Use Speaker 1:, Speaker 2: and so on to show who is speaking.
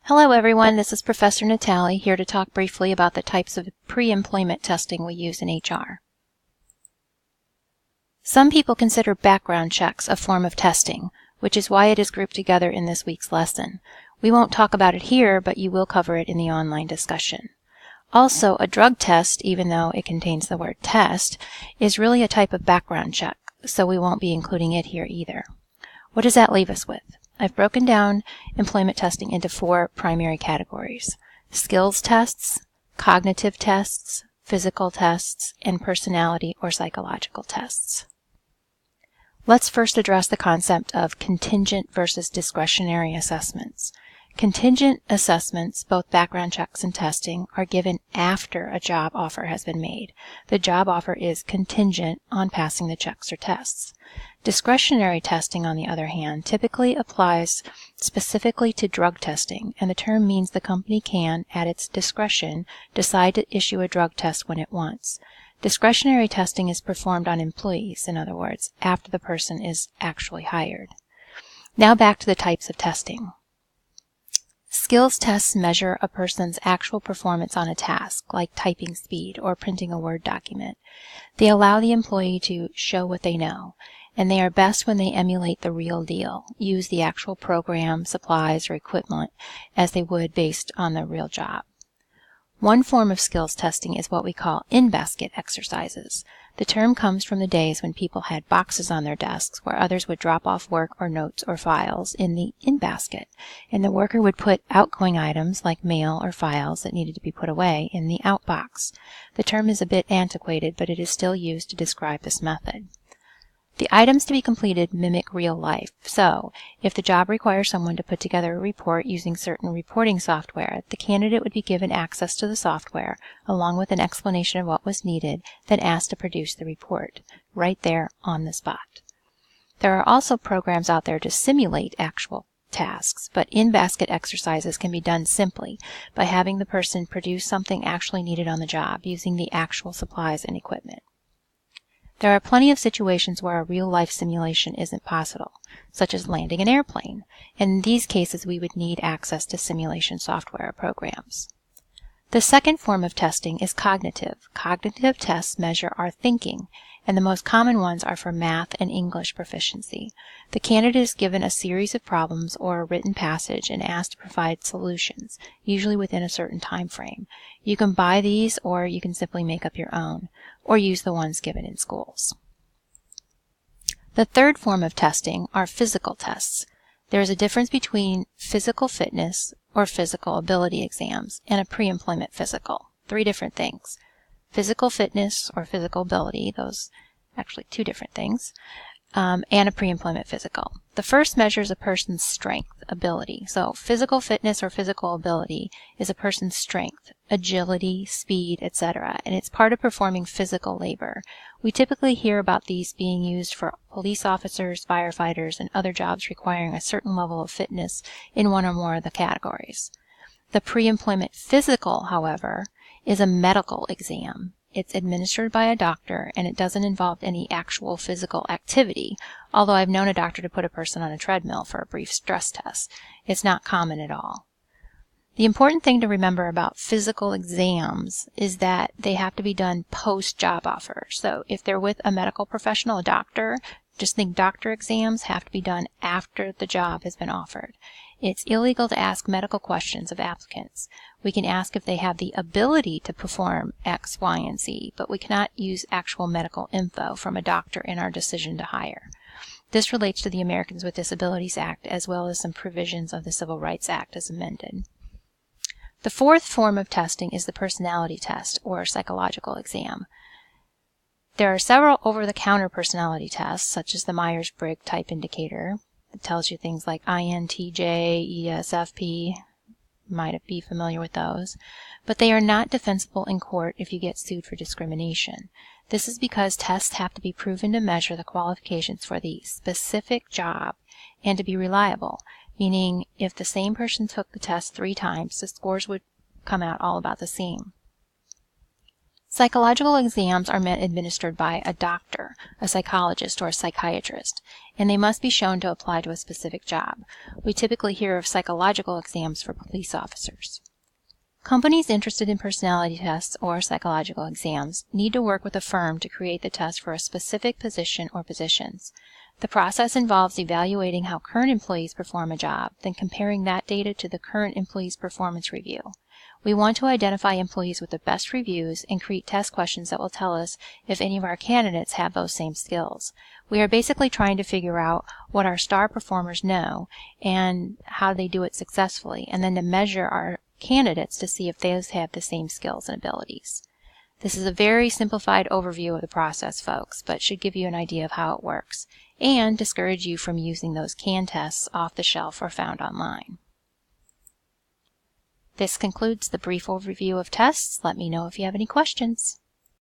Speaker 1: Hello everyone, this is Professor Natali here to talk briefly about the types of pre-employment testing we use in HR. Some people consider background checks a form of testing, which is why it is grouped together in this week's lesson. We won't talk about it here, but you will cover it in the online discussion. Also, a drug test, even though it contains the word test, is really a type of background check, so we won't be including it here either. What does that leave us with? I've broken down employment testing into 4 primary categories: skills tests, cognitive tests, physical tests, and personality or psychological tests. Let's first address the concept of contingent versus discretionary assessments. Contingent assessments, both background checks and testing, are given after a job offer has been made. The job offer is contingent on passing the checks or tests. Discretionary testing, on the other hand, typically applies specifically to drug testing, and the term means the company can, at its discretion, decide to issue a drug test when it wants. Discretionary testing is performed on employees, in other words, after the person is actually hired. Now back to the types of testing. Skills tests measure a person's actual performance on a task, like typing speed or printing a Word document. They allow the employee to show what they know, and they are best when they emulate the real deal, use the actual program, supplies, or equipment as they would based on the real job. One form of skills testing is what we call in-basket exercises. The term comes from the days when people had boxes on their desks where others would drop off work or notes or files in the in-basket, and the worker would put outgoing items like mail or files that needed to be put away in the out box. The term is a bit antiquated, but it is still used to describe this method. The items to be completed mimic real life, so if the job requires someone to put together a report using certain reporting software, the candidate would be given access to the software, along with an explanation of what was needed, then asked to produce the report, right there on the spot. There are also programs out there to simulate actual tasks, but in-basket exercises can be done simply by having the person produce something actually needed on the job, using the actual supplies and equipment. There are plenty of situations where a real-life simulation isn't possible, such as landing an airplane. In these cases, we would need access to simulation software or programs. The second form of testing is cognitive. Cognitive tests measure our thinking, and the most common ones are for math and English proficiency. The candidate is given a series of problems or a written passage and asked to provide solutions, usually within a certain time frame. You can buy these, or you can simply make up your own, or use the ones given in schools. The third form of testing are physical tests. There is a difference between physical fitness or physical ability exams and a pre-employment physical. 3 different things. Physical fitness or physical ability, those actually 2 different things, and a pre-employment physical. The first measures a person's strength, ability. So physical fitness or physical ability is a person's strength, agility, speed, etc., and it's part of performing physical labor. We typically hear about these being used for police officers, firefighters, and other jobs requiring a certain level of fitness in one or more of the categories. The pre-employment physical, however, is a medical exam. It's administered by a doctor, and it doesn't involve any actual physical activity, although I've known a doctor to put a person on a treadmill for a brief stress test. It's not common at all. The important thing to remember about physical exams is that they have to be done post-job offer. So if they're with a medical professional, a doctor, just think doctor exams have to be done after the job has been offered. It's illegal to ask medical questions of applicants. We can ask if they have the ability to perform X, Y, and Z, but we cannot use actual medical info from a doctor in our decision to hire. This relates to the Americans with Disabilities Act as well as some provisions of the Civil Rights Act as amended. The fourth form of testing is the personality test or psychological exam. There are several over-the-counter personality tests, such as the Myers-Briggs Type Indicator. It tells you things like INTJ, ESFP. You might be familiar with those. But they are not defensible in court if you get sued for discrimination. This is because tests have to be proven to measure the qualifications for the specific job and to be reliable, meaning if the same person took the test 3 times, the scores would come out all about the same. Psychological exams are meant administered by a doctor, a psychologist, or a psychiatrist, and they must be shown to apply to a specific job. We typically hear of psychological exams for police officers. Companies interested in personality tests or psychological exams need to work with a firm to create the test for a specific position or positions. The process involves evaluating how current employees perform a job, then comparing that data to the current employee's performance review. We want to identify employees with the best reviews and create test questions that will tell us if any of our candidates have those same skills. We are basically trying to figure out what our star performers know and how they do it successfully, and then to measure our candidates to see if those have the same skills and abilities. This is a very simplified overview of the process, folks, but should give you an idea of how it works and discourage you from using those canned tests off the shelf or found online. This concludes the brief overview of tests. Let me know if you have any questions.